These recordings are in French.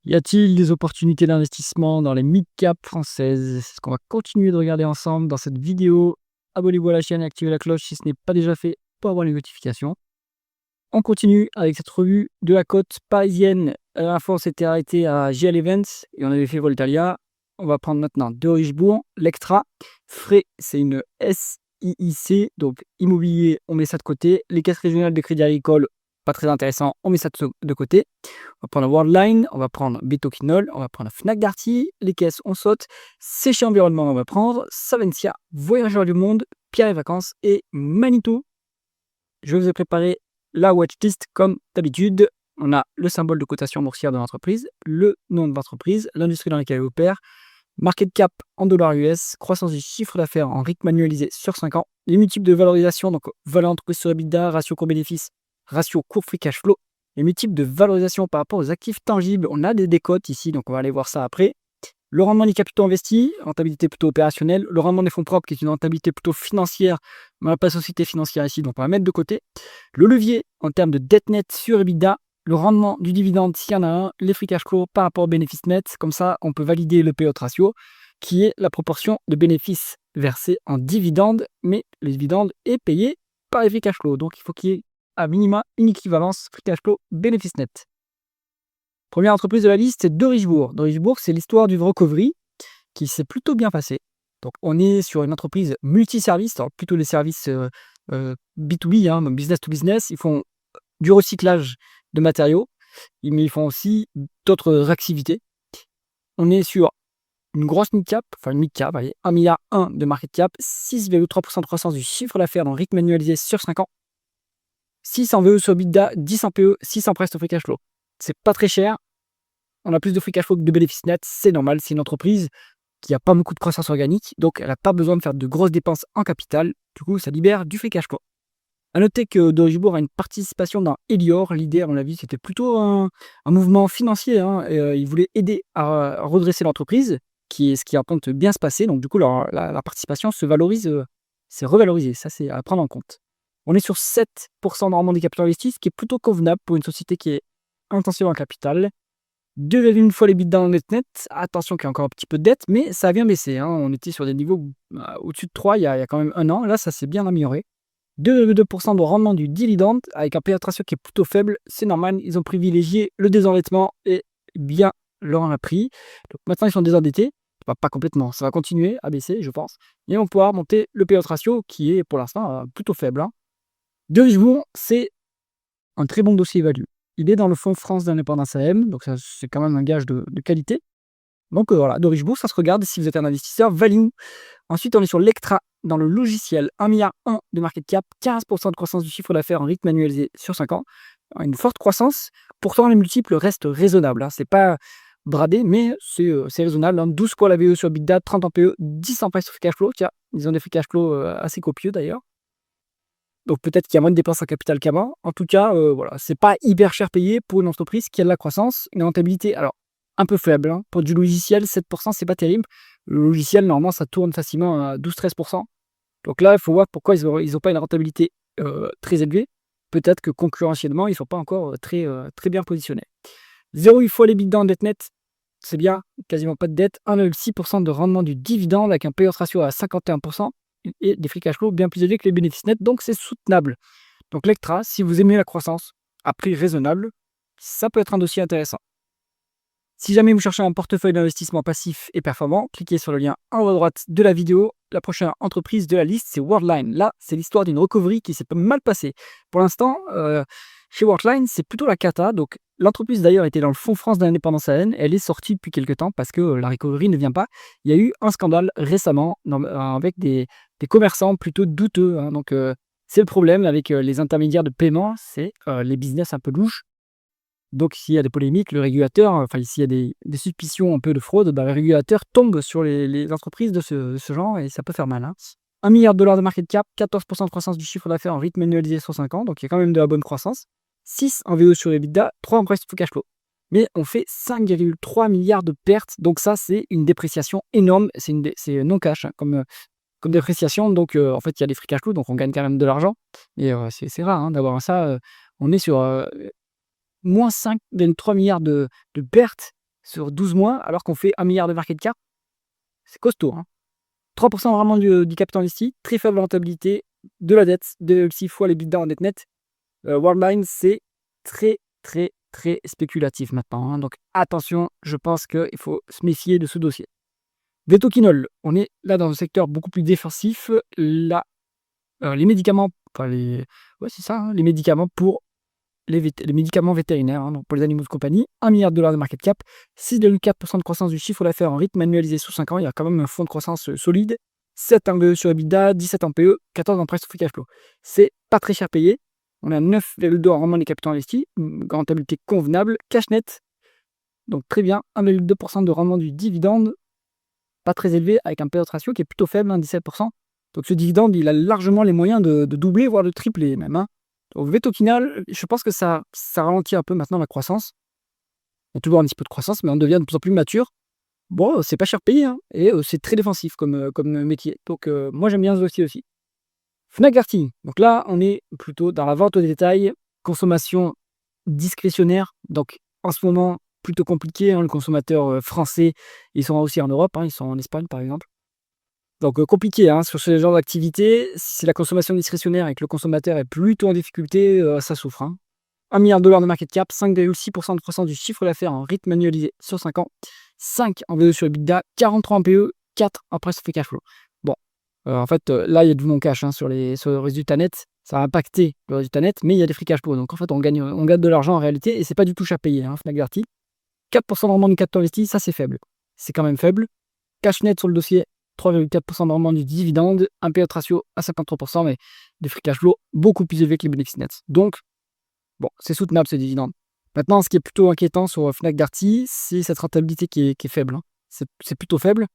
Y a-t-il des opportunités d'investissement dans les mid-cap françaises? C'est ce qu'on va continuer de regarder ensemble dans cette vidéo. Abonnez-vous à la chaîne et activez la cloche si ce n'est pas déjà fait pour avoir les notifications. On continue avec cette revue de la cote parisienne. La dernière fois, on s'était arrêté à GL Events et on avait fait Voltalia. On va prendre maintenant de Richebourg, l'Ectra. Fray, c'est une SIIC, donc immobilier, on met ça de côté. Les caisses régionales de Crédit Agricole, pas très intéressant, on met ça de côté. On va prendre Worldline, on va prendre Betoquinol, on va prendre Fnac Darty, les caisses, on saute. Séché Environnement, on va prendre Savencia, Voyageurs du Monde, Pierre et Vacances et Manitou. Je vous ai préparé la watchlist comme d'habitude. On a le symbole de cotation boursière de l'entreprise, le nom de l'entreprise, l'industrie dans laquelle elle opère, market cap en dollars US, croissance du chiffre d'affaires en rythme annualisé sur 5 ans, les multiples de valorisation, donc valeur entreprise sur EBITDA, ratio court-bénéfice, ratio court free cash flow, les multiples de valorisation par rapport aux actifs tangibles. On a des décotes ici, donc on va aller voir ça après. Le rendement des capitaux investis, rentabilité plutôt opérationnelle. Le rendement des fonds propres, qui est une rentabilité plutôt financière. On n'a pas de société financière ici, donc on va mettre de côté. Le levier en termes de dette nette sur EBITDA. Le rendement du dividende, s'il y en a un. Les free cash flow par rapport au bénéfice net. Comme ça, on peut valider le payout ratio, qui est la proportion de bénéfices versés en dividende. Mais le dividende est payé par les free cash flow. Donc il faut qu'il y ait à minima une équivalence free cash flow bénéfice net. Première entreprise de la liste, c'est de Richebourg. De Richebourg, c'est l'histoire du recovery qui s'est plutôt bien passé. Donc, on est sur une entreprise multiservice, alors plutôt les services B2B, donc business to business. Ils font du recyclage de matériaux, mais ils font aussi d'autres activités. On est sur une grosse mid-cap, enfin une mid-cap, 1,1 milliard de market cap, 6,3% de croissance du chiffre d'affaires dans le rythme annualisé sur 5 ans, 6 en VE sur EBITDA, 10 en PE, 6 en presse au free cash flow. C'est pas très cher. On a plus de free cash flow que de bénéfices nets, c'est normal, c'est une entreprise qui n'a pas beaucoup de croissance organique, donc elle n'a pas besoin de faire de grosses dépenses en capital, du coup ça libère du free cash flow. A noter que de Richebourg a une participation dans Elior. L'idée, à mon avis, c'était plutôt un mouvement financier, ils voulaient aider à redresser l'entreprise, ce qui est en train de bien se passer, donc du coup la participation se valorise, c'est revalorisé, ça c'est à prendre en compte. On est sur 7% de rendement des capitaux investis, ce qui est plutôt convenable pour une société qui est intensive en capital. 2,1 fois les EBITDA en net. Attention qu'il y a encore un petit peu de dette, mais ça a bien baissé. On était sur des niveaux au-dessus de 3 il y a quand même un an. Là, ça s'est bien amélioré. 2,2% de rendement du dividende avec un payout ratio qui est plutôt faible. C'est normal, ils ont privilégié le désendettement et bien leur en a pris. Donc maintenant, ils sont désendettés. Pas complètement, ça va continuer à baisser, je pense. Et on va pouvoir monter le payout ratio qui est pour l'instant plutôt faible. De Richebourg, c'est un très bon dossier value. Il est dans le fonds France d'indépendance AM, donc ça, c'est quand même un gage de qualité. Donc voilà, de Richebourg, ça se regarde si vous êtes un investisseur value. Ensuite, on est sur l'Ectra, dans le logiciel, 1,1 milliard de market cap, 15% de croissance du chiffre d'affaires en rythme annualisé sur 5 ans. Une forte croissance, pourtant les multiples restent raisonnables. C'est pas bradé, mais c'est raisonnable. 12 fois la VE sur EBITDA, 30 en PE, 10 en price free cash flow. Tiens, ils ont des free cash flow assez copieux d'ailleurs. Donc peut-être qu'il y a moins de dépenses en capital qu'avant. En tout cas, voilà, c'est pas hyper cher payé pour une entreprise qui a de la croissance, une rentabilité alors un peu faible. Pour du logiciel, 7%, c'est pas terrible. Le logiciel, normalement, ça tourne facilement à 12-13%. Donc là, il faut voir pourquoi ils ont pas une rentabilité très élevée. Peut-être que concurrentiellement, ils ne sont pas encore très bien positionnés. 0,8 fois les bilan en dette nette, c'est bien, quasiment pas de dette. 1,6% de rendement du dividende avec un payout ratio à 51%. Et des free cash flow bien plus élevés que les bénéfices nets, donc c'est soutenable. Donc l'Ectra, si vous aimez la croissance à prix raisonnable, ça peut être un dossier intéressant. Si jamais vous cherchez un portefeuille d'investissement passif et performant, cliquez sur le lien en haut à droite de la vidéo. La prochaine entreprise de la liste, c'est Worldline. Là, c'est l'histoire d'une recovery qui s'est mal passée. Pour l'instant, chez Worldline, c'est plutôt la cata. Donc l'entreprise d'ailleurs était dans le fonds France d'indépendance AM. Elle est sortie depuis quelques temps parce que la recovery ne vient pas. Il y a eu un scandale récemment avec des commerçants plutôt douteux. Donc c'est le problème avec les intermédiaires de paiement, c'est les business un peu louches. Donc s'il y a des polémiques, le régulateur, s'il y a des suspicions un peu de fraude, le régulateur tombe sur les entreprises de ce genre et ça peut faire mal. 1 milliard de dollars de market cap, 14% de croissance du chiffre d'affaires en rythme annualisé sur 5 ans, donc il y a quand même de la bonne croissance. 6 en VE sur EBITDA, 3 en price to cash flow. Mais on fait 5,3 milliards de pertes, donc ça c'est une dépréciation énorme, c'est non cash comme dépréciation, donc en fait il y a des free cash flow, donc on gagne quand même de l'argent, et c'est rare d'avoir ça, on est sur moins 5,3 milliards de pertes sur 12 mois, alors qu'on fait 1 milliard de market cap. C'est costaud, hein. 3% de rendement du capital investi, très faible rentabilité, de la dette, 2,6 fois les bidas en dette nette. Worldline, c'est très, très, très spéculatif maintenant, hein. Donc attention, je pense qu'il faut se méfier de ce dossier. Vetoquinol, on est là dans un secteur beaucoup plus défensif. Là, les médicaments, enfin ouais, c'est ça, hein, les médicaments pour les médicaments vétérinaires, hein, donc pour les animaux de compagnie, 1 milliard de dollars de market cap, 6,4% de croissance du chiffre d'affaires en rythme annualisé sur 5 ans. Il y a quand même un fonds de croissance solide. 7 en BE sur EBITDA, 17 en PE, 14 en price to free cash flow. C'est pas très cher payé. On a 9,2 en rendement des capitaux investis, une rentabilité convenable, cash net, donc très bien, 1,2% de rendement du dividende, pas très élevé, avec un payout ratio qui est plutôt faible, hein, 17%. Donc ce dividende, il a largement les moyens de doubler, voire de tripler même, hein. Donc Vetoquinol, je pense que ça ralentit un peu maintenant la croissance. Il y a toujours un petit peu de croissance, mais on devient de plus en plus mature. Bon, c'est pas cher payé, hein, et c'est très défensif comme métier. Donc moi j'aime bien ce dossier aussi. Fnac Darty, donc là on est plutôt dans la vente au détail, consommation discrétionnaire. Donc en ce moment, plutôt compliqué, hein, le consommateur français, ils sont aussi en Europe, hein, ils sont en Espagne par exemple. Donc compliqué, hein, sur ce genre d'activité. Si c'est la consommation discrétionnaire et que le consommateur est plutôt en difficulté, ça souffre, hein. 1 milliard de dollars de market cap, 5,6% de croissance du chiffre d'affaires en rythme annualisé sur 5 ans, 5 en VE sur EBITDA, 43 en PE, 4 en price to free cash flow. Bon, en fait, là, il y a du non-cash, hein, sur le résultat net. Ça a impacté le résultat net, mais il y a des free cash flow. Donc en fait, on gagne de l'argent en réalité et c'est pas du tout cher payé, hein, Fnac Darty. 4% de rendement du capital investi, ça c'est faible. C'est quand même faible. Cash net sur le dossier, 3,4% de rendement du dividende, un payout ratio à 53%, mais des free cash flow beaucoup plus élevés que les bénéfices nets. Donc, bon, c'est soutenable ce dividende. Maintenant, ce qui est plutôt inquiétant sur Fnac Darty, c'est cette rentabilité qui est faible, hein. C'est plutôt faible.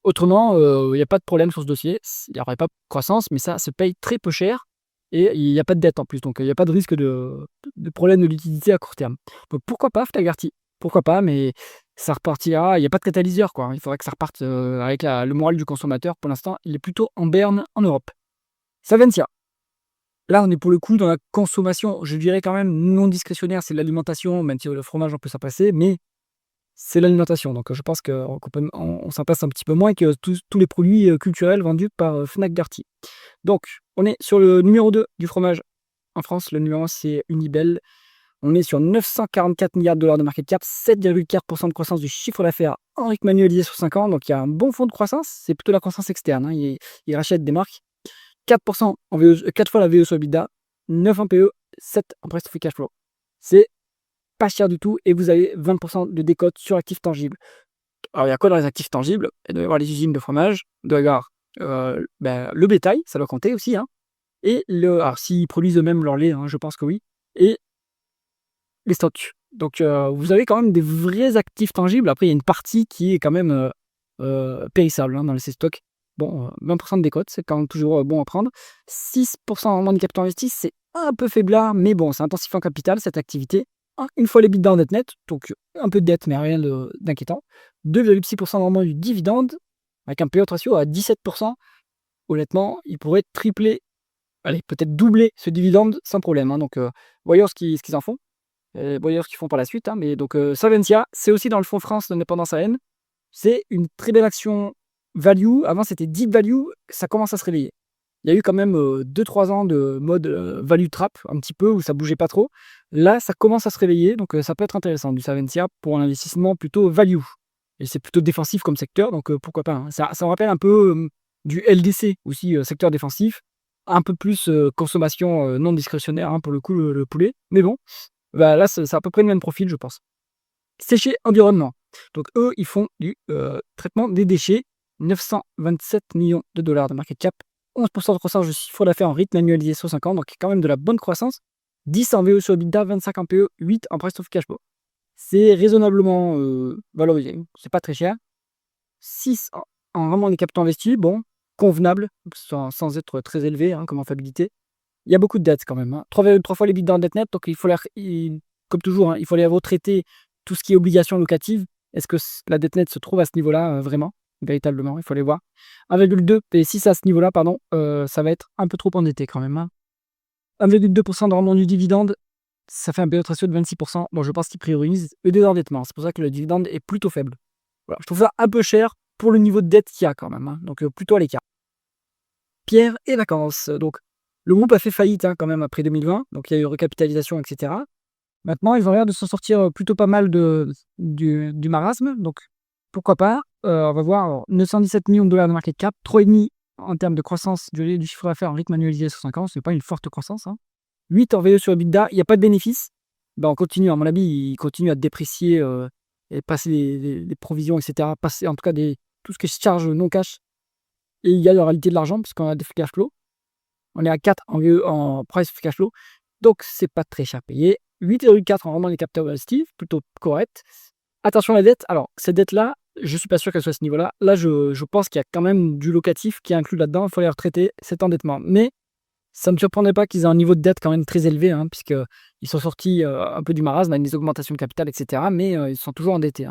Autrement, il n'y a pas de problème sur ce dossier. Il n'y aurait pas de croissance, mais ça se paye très peu cher et il n'y a pas de dette en plus. Donc, il n'y a pas de risque de problème de liquidité à court terme. Donc, pourquoi pas Fnac Darty? Pourquoi pas, mais ça repartira. Il n'y a pas de catalyseur, quoi. Il faudrait que ça reparte avec le moral du consommateur. Pour l'instant, il est plutôt en berne en Europe. Savencia. Là, on est pour le coup dans la consommation, je dirais quand même non discrétionnaire, c'est l'alimentation, même si le fromage, on peut s'en passer, mais c'est l'alimentation. Donc, je pense qu'on s'en passe un petit peu moins que tous les produits culturels vendus par Fnac Darty. Donc, on est sur le numéro 2 du fromage en France. Le numéro 1, c'est Unibel. On est sur 944 milliards de dollars de market cap, 7,4% de croissance du chiffre d'affaires en rythme annualisé sur 5 ans. Donc, il y a un bon fonds de croissance. C'est plutôt la croissance externe, hein. Il rachète des marques. 4% en VE, 4 fois la VE sur EBITDA, 9 en PE, 7 en price to free cash flow. C'est pas cher du tout et vous avez 20% de décote sur actifs tangibles. Alors, il y a quoi dans les actifs tangibles? Il doit y avoir les usines de fromage, il doit y avoir le bétail, ça doit compter aussi, hein. Et alors, s'ils produisent eux-mêmes leur lait, hein, je pense que oui. Et les stocks. Donc, vous avez quand même des vrais actifs tangibles. Après, il y a une partie qui est quand même périssable, hein, dans ces stocks. Bon, 20% de décote, c'est quand même toujours bon à prendre. 6% de rendement du capital investi, c'est un peu faiblard, mais bon, c'est intensif en capital, cette activité. Une fois les bidas en dette nette, donc un peu de dette, mais rien d'inquiétant. 2,6% de rendement du dividende, avec un payout ratio à 17%. Honnêtement, il pourrait tripler, allez, peut-être doubler ce dividende sans problème, hein. Donc, voyons ce qu'ils en font. Voyons ce qu'ils font par la suite, hein. Mais donc, Savencia, c'est aussi dans le fonds France d'indépendance AN. C'est une très belle action value. Avant, c'était deep value. Ça commence à se réveiller. Il y a eu quand même 2-3 ans de mode value trap, un petit peu, où ça bougeait pas trop. Là, ça commence à se réveiller. Donc, ça peut être intéressant du Savencia pour un investissement plutôt value. Et c'est plutôt défensif comme secteur. Donc, pourquoi pas, hein. Ça me rappelle un peu du LDC aussi, secteur défensif. Un peu plus consommation non discrétionnaire, hein, pour le coup, le poulet. Mais bon, bah, là, c'est à peu près le même profil, je pense. Séché environnement. Donc eux, ils font du traitement des déchets. 927 millions de dollars de market cap, 11% de croissance de chiffre d'affaires en rythme annualisé sur 5 ans, donc quand même de la bonne croissance. 10 en VE sur EBITDA, 25 en PE, 8 en price to free cash flow. C'est raisonnablement valorisé, c'est pas très cher. 6 en rendement des capitaux investis, bon, convenable, sans être très élevé, hein, comme rentabilité. Il y a beaucoup de dettes quand même, hein. 3,3 fois les bidas en dette nette, donc il faut comme toujours, hein, il faut aller retraiter tout ce qui est obligation locative. Est-ce que la dette nette se trouve à ce niveau-là, vraiment, véritablement? Il faut aller voir. 1,2 et 6 à ce niveau-là, pardon, ça va être un peu trop endetté quand même, hein. 1,2% de rendement du dividende, ça fait un payout ratio de 26%. Bon, je pense qu'ils priorisent le désendettement. C'est pour ça que le dividende est plutôt faible. Voilà, je trouve ça un peu cher pour le niveau de dette qu'il y a quand même, hein. Donc plutôt à l'écart. Pierre et vacances. Donc le groupe a fait faillite quand même après 2020. Donc il y a eu recapitalisation, etc. Maintenant, ils ont l'air de s'en sortir plutôt pas mal du marasme. Donc pourquoi pas. On va voir. Alors, 917 millions de dollars de market cap, 3,5 en termes de croissance du chiffre d'affaires en rythme annualisé sur 5 ans. C'est pas une forte croissance. 8 en VE sur EBITDA, il n'y a pas de bénéfice. On continue, à mon avis, ils continuent à déprécier et passer les provisions, etc. Passer en tout cas tout ce qui est charge non cash. Et il y a la réalité de l'argent, parce qu'on a des free cash flow. On est à 4 en VE en price free cash flow. Donc, c'est pas très cher payé. 8,4 en rendement des capitaux investis, plutôt correct. Attention à la dette. Alors, cette dette-là, je suis pas sûr qu'elle soit à ce niveau-là. Là, je pense qu'il y a quand même du locatif qui est inclus là-dedans. Il faut les retraiter cet endettement. Mais ça ne me surprendrait pas qu'ils aient un niveau de dette quand même très élevé, puisqu'ils sont sortis un peu du marasme avec des augmentations de capital, etc. Mais ils sont toujours endettés.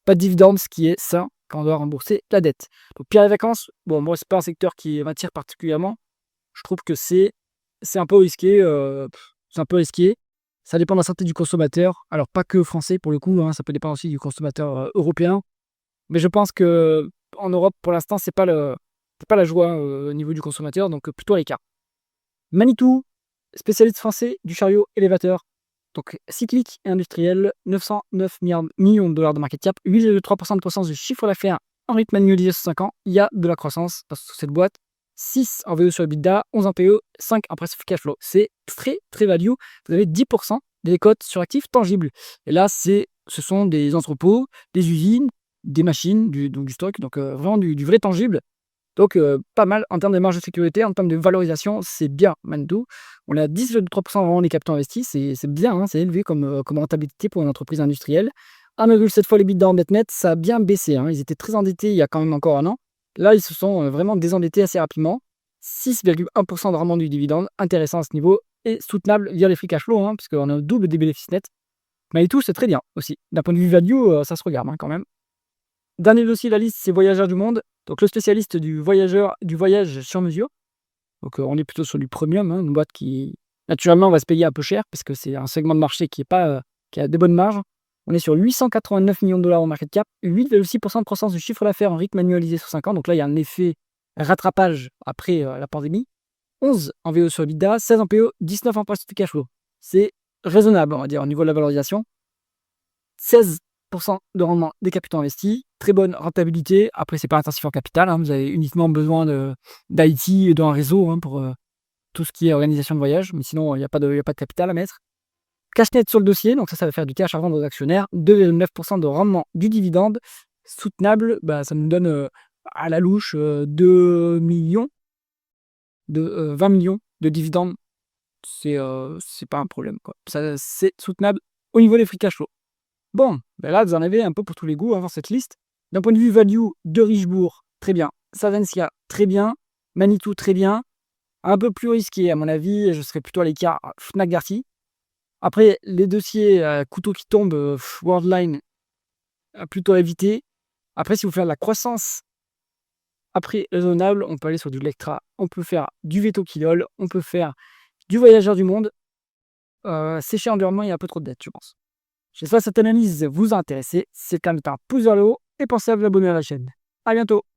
Pas de dividende, ce qui est sain quand on doit rembourser la dette. Donc, Pierre et vacances, bon, moi, c'est pas un secteur qui m'attire particulièrement. Je trouve que c'est un peu risqué. C'est un peu risqué. Ça dépend de la santé du consommateur. Alors, pas que français pour le coup, ça peut dépendre aussi du consommateur européen. Mais je pense que en Europe, pour l'instant, c'est pas la joie au niveau du consommateur, donc plutôt à l'écart. Manitou, spécialiste français du chariot élévateur. Donc cyclique et industriel, 909 millions de dollars de market cap, 8,3% de croissance du chiffre d'affaires en rythme annualisé sur 5 ans. Il y a de la croissance dans cette boîte. 6 en VE sur EBITDA, 11 en PE, 5 en price free cash flow. C'est très très value. Vous avez 10% des cotes sur actifs tangibles. Et là, ce sont des entrepôts, des usines, des machines, donc du stock, donc vraiment du vrai tangible. Donc, pas mal en termes de marge de sécurité, en termes de valorisation, c'est bien Manitou. On est à 10,3% vraiment des capitaux investis, c'est bien, c'est élevé comme rentabilité pour une entreprise industrielle. 1,7 fois l'EBITDA en dette nette, ça a bien baissé. Ils étaient très endettés il y a quand même encore un an. Là, ils se sont vraiment désendettés assez rapidement. 6,1% de rendement du dividende, intéressant à ce niveau, et soutenable via les free cash flow, puisqu'on a un double des bénéfices nets. Manitou, c'est très bien aussi. D'un point de vue value, ça se regarde quand même. Dernier dossier de la liste, c'est Voyageurs du Monde. Donc le spécialiste du voyage sur mesure. Donc on est plutôt sur du premium, une boîte qui naturellement va se payer un peu cher parce que c'est un segment de marché qui a des bonnes marges. On est sur 889 millions de dollars en market cap, 8,6% de croissance du chiffre d'affaires en rythme annualisé sur 5 ans. Donc là, il y a un effet rattrapage après la pandémie. 11 en VE sur EBITDA, 16 en PE, 19 en price to cash flow. C'est raisonnable, on va dire, au niveau de la valorisation. 16% de rendement des capitaux investis, très bonne rentabilité. Après, c'est pas intensif en capital, vous avez uniquement besoin d'IT et d'un réseau pour tout ce qui est organisation de voyage, mais sinon, il n'y a pas de capital à mettre. Cash net sur le dossier, donc ça va faire du cash à vendre aux actionnaires. 2,9% de rendement du dividende, soutenable, ça nous donne à la louche 2 millions, 20 millions de dividendes. C'est pas un problème, quoi. Ça, c'est soutenable au niveau des free cash flow. Bon, là, vous en avez un peu pour tous les goûts avant cette liste. D'un point de vue value, de Richebourg, très bien. Savencia, très bien. Manitou, très bien. Un peu plus risqué, à mon avis, je serais plutôt à l'écart Fnac Darty. Après, les dossiers couteau qui tombe, Worldline, plutôt à éviter. Après, si vous faites de la croissance après raisonnable, on peut aller sur du Lectra, on peut faire du Veto Kidol, on peut faire du Voyageur du Monde. Sécher Environnement, il y a un peu trop de dettes, je pense. J'espère que cette analyse vous a intéressé. Si c'est le cas, mettez un pouce vers le haut et pensez à vous abonner à la chaîne. À bientôt.